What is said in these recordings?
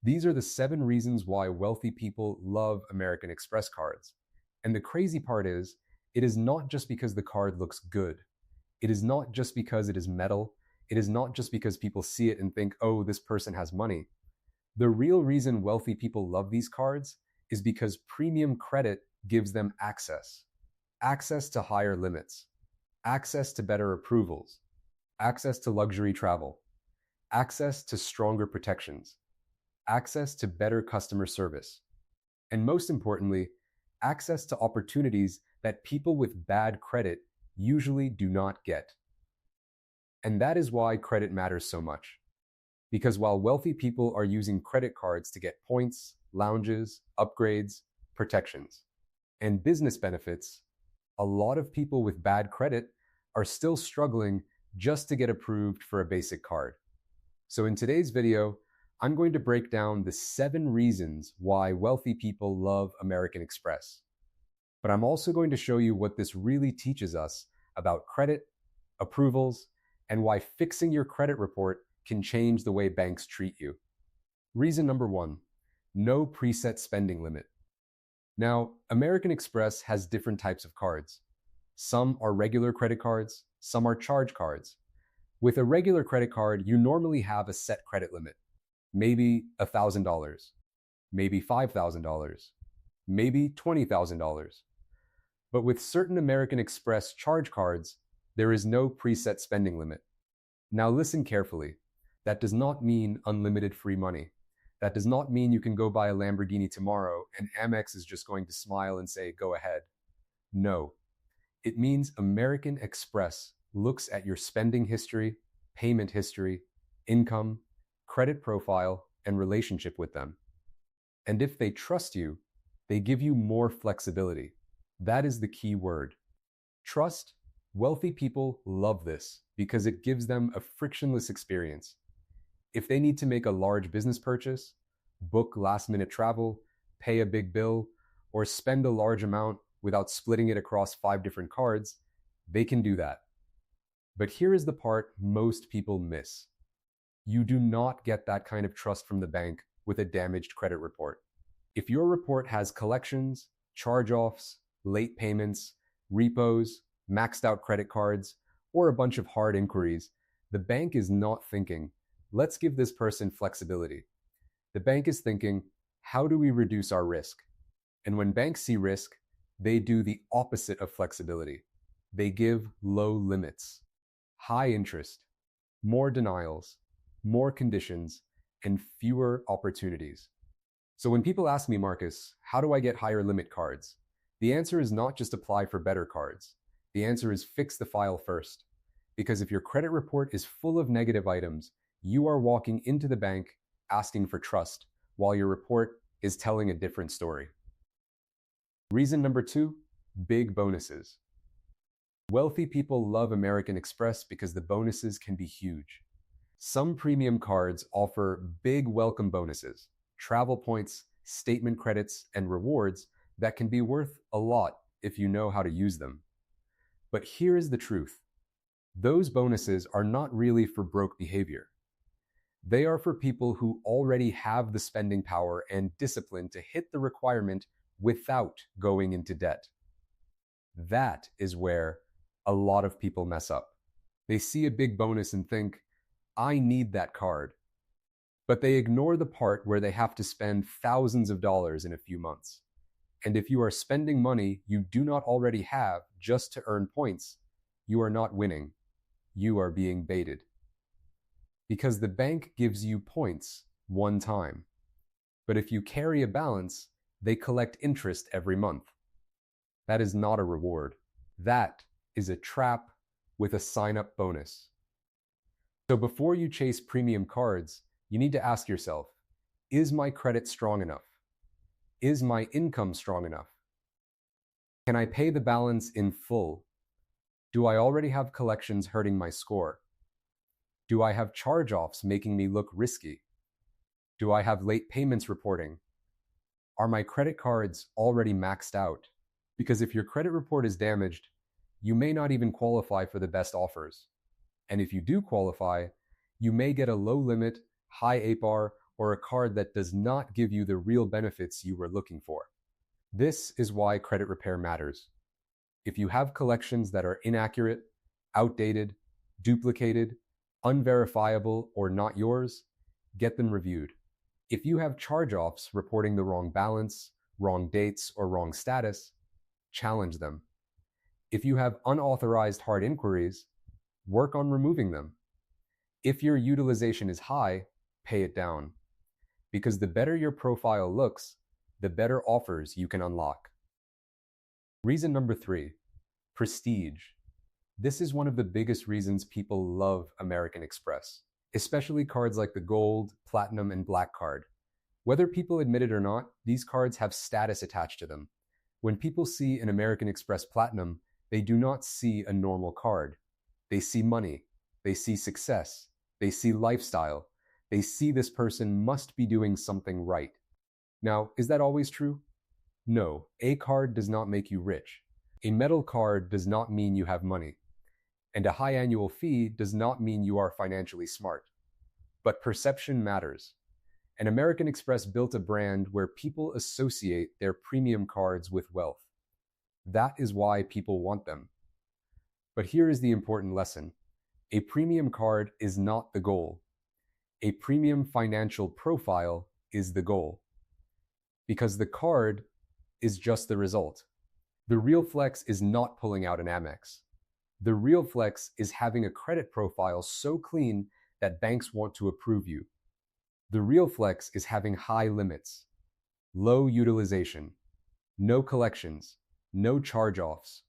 These are the 7 reasons why wealthy people love American Express cards. And the crazy part is, it is not just because the card looks good. It is not just because it is metal. It is not just because people see it and think, oh, this person has money. The real reason wealthy people love these cards is because premium credit gives them access. Access to higher limits, access to better approvals, access to luxury travel, access to stronger protections, access to better customer service, and most importantly, access to opportunities that people with bad credit usually do not get. And that is why credit matters so much. Because while wealthy people are using credit cards to get points, lounges, upgrades, protections, and business benefits, a lot of people with bad credit are still struggling just to get approved for a basic card. So in today's video, I'm going to break down the 7 reasons why wealthy people love American Express. But I'm also going to show you what this really teaches us about credit, approvals, and why fixing your credit report can change the way banks treat you. Reason number 1, no preset spending limit. Now, American Express has different types of cards. Some are regular credit cards, some are charge cards. With a regular credit card, you normally have a set credit limit. Maybe $1,000, maybe $5,000, maybe $20,000. But with certain American Express charge cards, there is no preset spending limit. Now listen carefully. That does not mean unlimited free money. That does not mean you can go buy a Lamborghini tomorrow and Amex is just going to smile and say, go ahead. No. It means American Express looks at your spending history, payment history, income, credit profile, and relationship with them. And if they trust you, they give you more flexibility. That is the key word. Trust. Wealthy people love this because it gives them a frictionless experience. If they need to make a large business purchase, book last-minute travel, pay a big bill, or spend a large amount without splitting it across 5 different cards, they can do that. But here is the part most people miss. You do not get that kind of trust from the bank with a damaged credit report. If your report has collections, charge-offs, late payments, repos, maxed out credit cards, or a bunch of hard inquiries, the bank is not thinking, let's give this person flexibility. The bank is thinking, how do we reduce our risk? And when banks see risk, they do the opposite of flexibility. They give low limits, high interest, more denials, more conditions, and fewer opportunities. So when people ask me, Marcus, how do I get higher limit cards? The answer is not just apply for better cards. The answer is fix the file first. Because if your credit report is full of negative items, you are walking into the bank asking for trust, while your report is telling a different story. Reason number 2, big bonuses. Wealthy people love American Express because the bonuses can be huge. Some premium cards offer big welcome bonuses, travel points, statement credits, and rewards that can be worth a lot if you know how to use them. But here is the truth. Those bonuses are not really for broke behavior. They are for people who already have the spending power and discipline to hit the requirement without going into debt. That is where a lot of people mess up. They see a big bonus and think, I need that card. But they ignore the part where they have to spend thousands of dollars in a few months. And if you are spending money you do not already have just to earn points, you are not winning. You are being baited. Because the bank gives you points one time. But if you carry a balance, they collect interest every month. That is not a reward. That is a trap with a sign-up bonus. So before you chase premium cards, you need to ask yourself, is my credit strong enough? Is my income strong enough? Can I pay the balance in full? Do I already have collections hurting my score? Do I have charge-offs making me look risky? Do I have late payments reporting? Are my credit cards already maxed out? Because if your credit report is damaged, you may not even qualify for the best offers. And if you do qualify, you may get a low limit, high APR, or a card that does not give you the real benefits you were looking for. This is why credit repair matters. If you have collections that are inaccurate, outdated, duplicated, unverifiable, or not yours, get them reviewed. If you have charge-offs reporting the wrong balance, wrong dates, or wrong status, challenge them. If you have unauthorized hard inquiries, work on removing them. If your utilization is high, pay it down. Because the better your profile looks, the better offers you can unlock. Reason number 3, prestige. This is one of the biggest reasons people love American Express, especially cards like the Gold, Platinum, and Black card. Whether people admit it or not, these cards have status attached to them. When people see an American Express Platinum, they do not see a normal card. They see money, they see success, they see lifestyle, they see this person must be doing something right. Now, is that always true? No, a card does not make you rich. A metal card does not mean you have money. And a high annual fee does not mean you are financially smart. But perception matters. And American Express built a brand where people associate their premium cards with wealth. That is why people want them. But here is the important lesson. A premium card is not the goal. A premium financial profile is the goal. Because the card is just the result. The real flex is not pulling out an Amex. The real flex is having a credit profile so clean that banks want to approve you. The real flex is having high limits, low utilization, no collections, no charge-offs,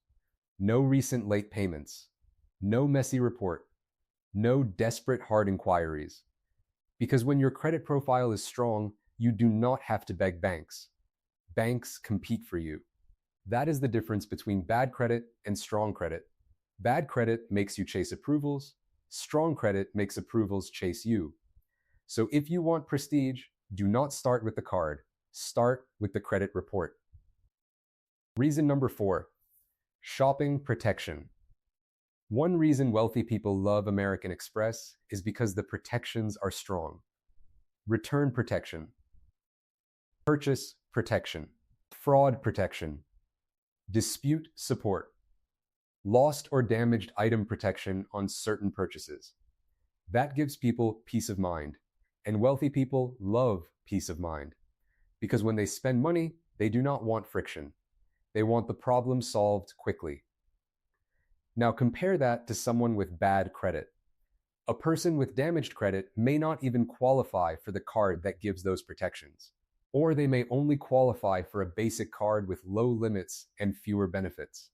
no recent late payments, no messy report, no desperate hard inquiries. Because when your credit profile is strong, you do not have to beg banks. Banks compete for you. That is the difference between bad credit and strong credit. Bad credit makes you chase approvals. Strong credit makes approvals chase you. So if you want prestige, do not start with the card. Start with the credit report. Reason number 4, shopping protection. One reason wealthy people love American Express is because the protections are strong. Return protection, purchase protection, fraud protection, dispute support, lost or damaged item protection on certain purchases. That gives people peace of mind, and wealthy people love peace of mind because when they spend money, they do not want friction. They want the problem solved quickly. Now compare that to someone with bad credit. A person with damaged credit may not even qualify for the card that gives those protections, or they may only qualify for a basic card with low limits and fewer benefits.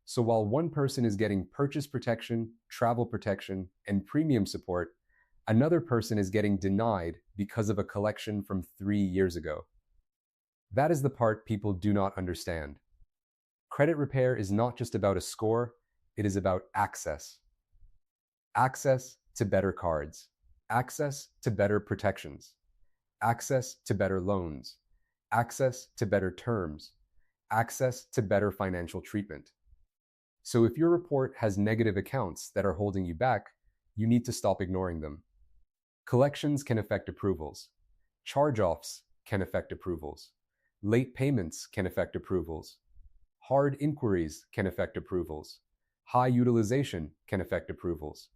So while one person is getting purchase protection, travel protection, and premium support, another person is getting denied because of a collection from 3 years ago. That is the part people do not understand. Credit repair is not just about a score, it is about access. Access to better cards, access to better protections, access to better loans, access to better terms, access to better financial treatment. So if your report has negative accounts that are holding you back, you need to stop ignoring them. Collections can affect approvals. Charge-offs can affect approvals. Late payments can affect approvals. Hard inquiries can affect approvals. High utilization can affect approvals.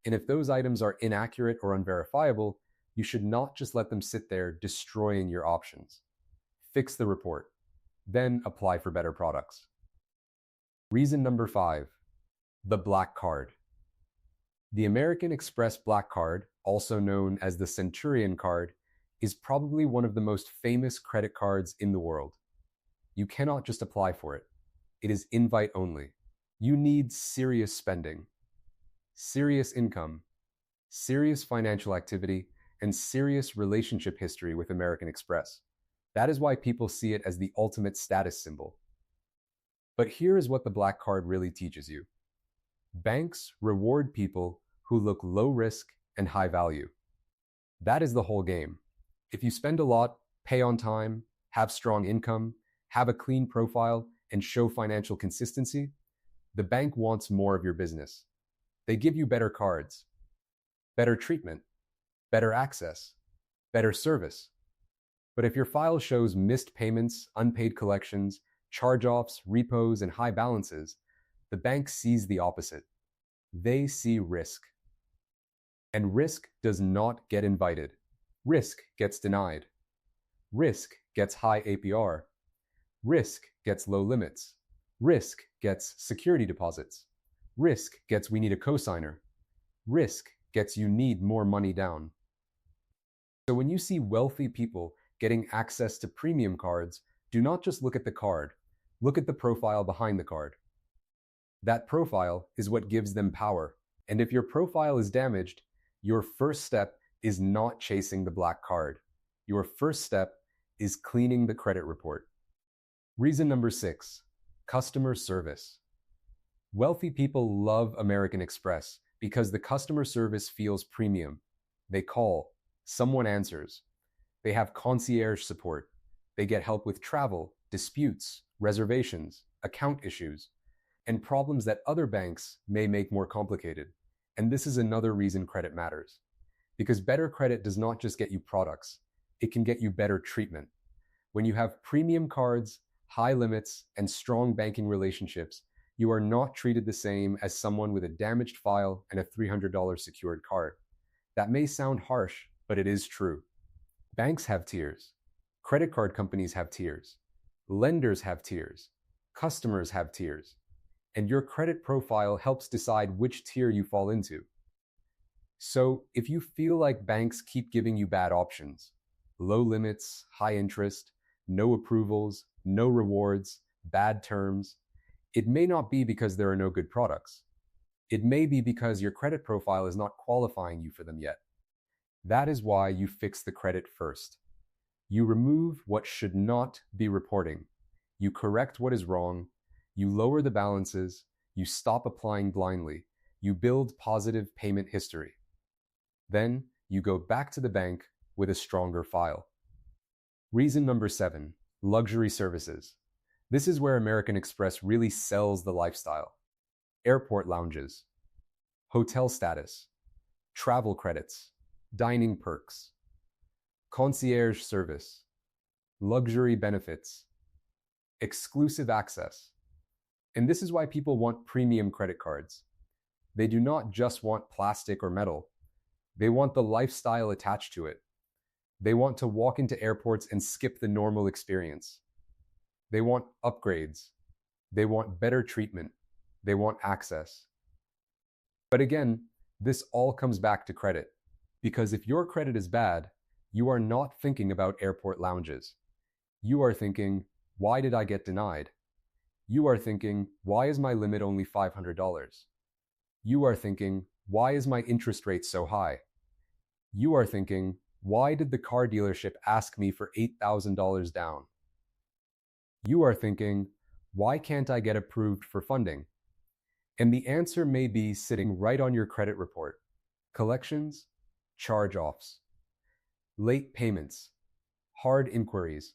And if those items are inaccurate or unverifiable, you should not just let them sit there destroying your options. Fix the report, then apply for better products. Reason number 5, the Black Card. The American Express Black Card, also known as the Centurion Card, is probably one of the most famous credit cards in the world. You cannot just apply for it. It is invite only. You need serious spending, serious income, serious financial activity, and serious relationship history with American Express. That is why people see it as the ultimate status symbol. But here is what the Black Card really teaches you. Banks reward people who look low risk and high value. That is the whole game. If you spend a lot, pay on time, have strong income, have a clean profile, and show financial consistency, the bank wants more of your business. They give you better cards, better treatment, better access, better service. But if your file shows missed payments, unpaid collections, charge-offs, repos, and high balances, the bank sees the opposite. They see risk. And risk does not get invited. Risk gets denied. Risk gets high APR. Risk gets low limits. Risk gets security deposits. Risk gets we need a cosigner. Risk gets you need more money down. So when you see wealthy people getting access to premium cards, do not just look at the card. Look at the profile behind the card. That profile is what gives them power. And if your profile is damaged, your first step is not chasing the black card. Your first step is cleaning the credit report. Reason number 6, customer service. Wealthy people love American Express because the customer service feels premium. They call, someone answers. They have concierge support. They get help with travel, disputes, reservations, account issues, and problems that other banks may make more complicated. And this is another reason credit matters. Because better credit does not just get you products, it can get you better treatment. When you have premium cards, high limits, and strong banking relationships, you are not treated the same as someone with a damaged file and a $300 secured card. That may sound harsh, but it is true. Banks have tiers. Credit card companies have tiers. Lenders have tiers. Customers have tiers. And your credit profile helps decide which tier you fall into. So if you feel like banks keep giving you bad options, low limits, high interest, no approvals, no rewards, bad terms, it may not be because there are no good products. It may be because your credit profile is not qualifying you for them yet. That is why you fix the credit first. You remove what should not be reporting. You correct what is wrong. You lower the balances. You stop applying blindly. You build positive payment history. Then you go back to the bank with a stronger file. Reason number 7, luxury services. This is where American Express really sells the lifestyle. Airport lounges, hotel status, travel credits, dining perks, concierge service, luxury benefits, exclusive access. And this is why people want premium credit cards. They do not just want plastic or metal. They want the lifestyle attached to it. They want to walk into airports and skip the normal experience. They want upgrades. They want better treatment. They want access. But again, this all comes back to credit. Because if your credit is bad, you are not thinking about airport lounges. You are thinking, why did I get denied? You are thinking, why is my limit only $500? You are thinking, why is my interest rate so high? You are thinking, why did the car dealership ask me for $8,000 down? You are thinking, why can't I get approved for funding? And the answer may be sitting right on your credit report. Collections, charge-offs, late payments, hard inquiries,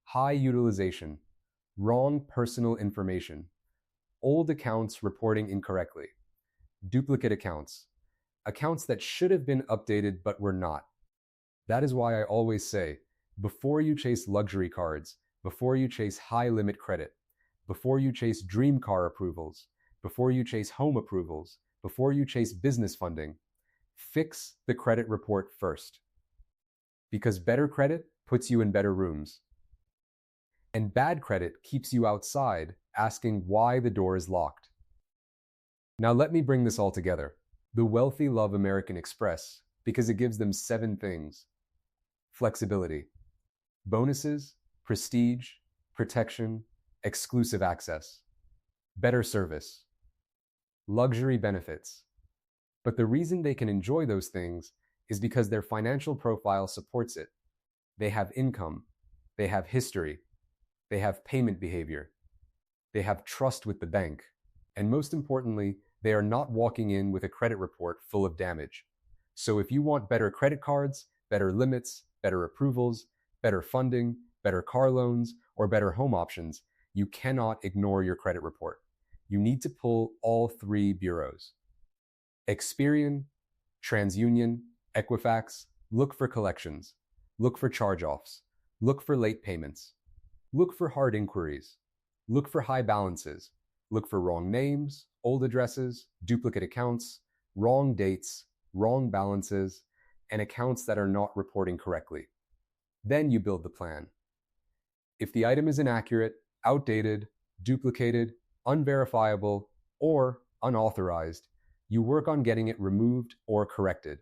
high utilization, wrong personal information, old accounts reporting incorrectly, duplicate accounts, accounts that should have been updated but were not. That is why I always say, before you chase luxury cards, before you chase high-limit credit, before you chase dream car approvals, before you chase home approvals, before you chase business funding, fix the credit report first. Because better credit puts you in better rooms. And bad credit keeps you outside asking why the door is locked. Now let me bring this all together. The wealthy love American Express because it gives them 7 things. Flexibility, bonuses, prestige, protection, exclusive access, better service, luxury benefits. But the reason they can enjoy those things is because their financial profile supports it. They have income, they have history, they have payment behavior, they have trust with the bank, and most importantly, they are not walking in with a credit report full of damage. So if you want better credit cards, better limits, better approvals, better funding, better car loans, or better home options, you cannot ignore your credit report. You need to pull all 3 bureaus. Experian, TransUnion, Equifax, look for collections. Look for charge-offs. Look for late payments. Look for hard inquiries. Look for high balances. Look for wrong names, old addresses, duplicate accounts, wrong dates, wrong balances, and accounts that are not reporting correctly. Then you build the plan. If the item is inaccurate, outdated, duplicated, unverifiable, or unauthorized, you work on getting it removed or corrected.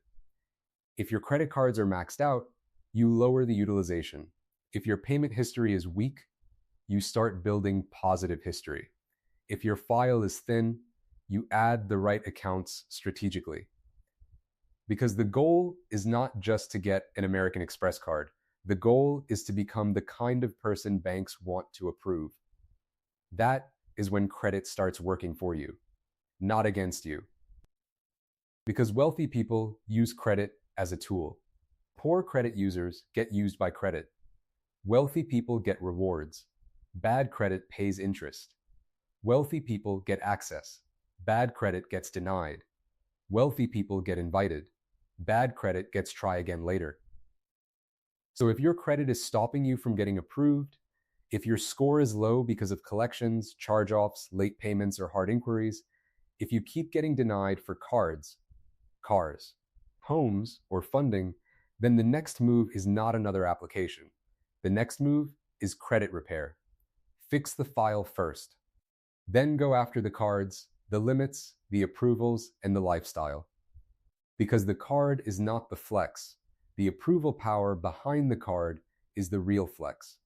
If your credit cards are maxed out, you lower the utilization. If your payment history is weak, you start building positive history. If your file is thin, you add the right accounts strategically. Because the goal is not just to get an American Express card. The goal is to become the kind of person banks want to approve. That is when credit starts working for you, not against you. Because wealthy people use credit as a tool. Poor credit users get used by credit. Wealthy people get rewards. Bad credit pays interest. Wealthy people get access. Bad credit gets denied. Wealthy people get invited. Bad credit gets try again later. So if your credit is stopping you from getting approved, if your score is low because of collections, charge-offs, late payments, or hard inquiries, if you keep getting denied for cards, cars, homes, or funding, then the next move is not another application. The next move is credit repair. Fix the file first. Then go after the cards, the limits, the approvals, and the lifestyle. Because the card is not the flex. The approval power behind the card is the real flex.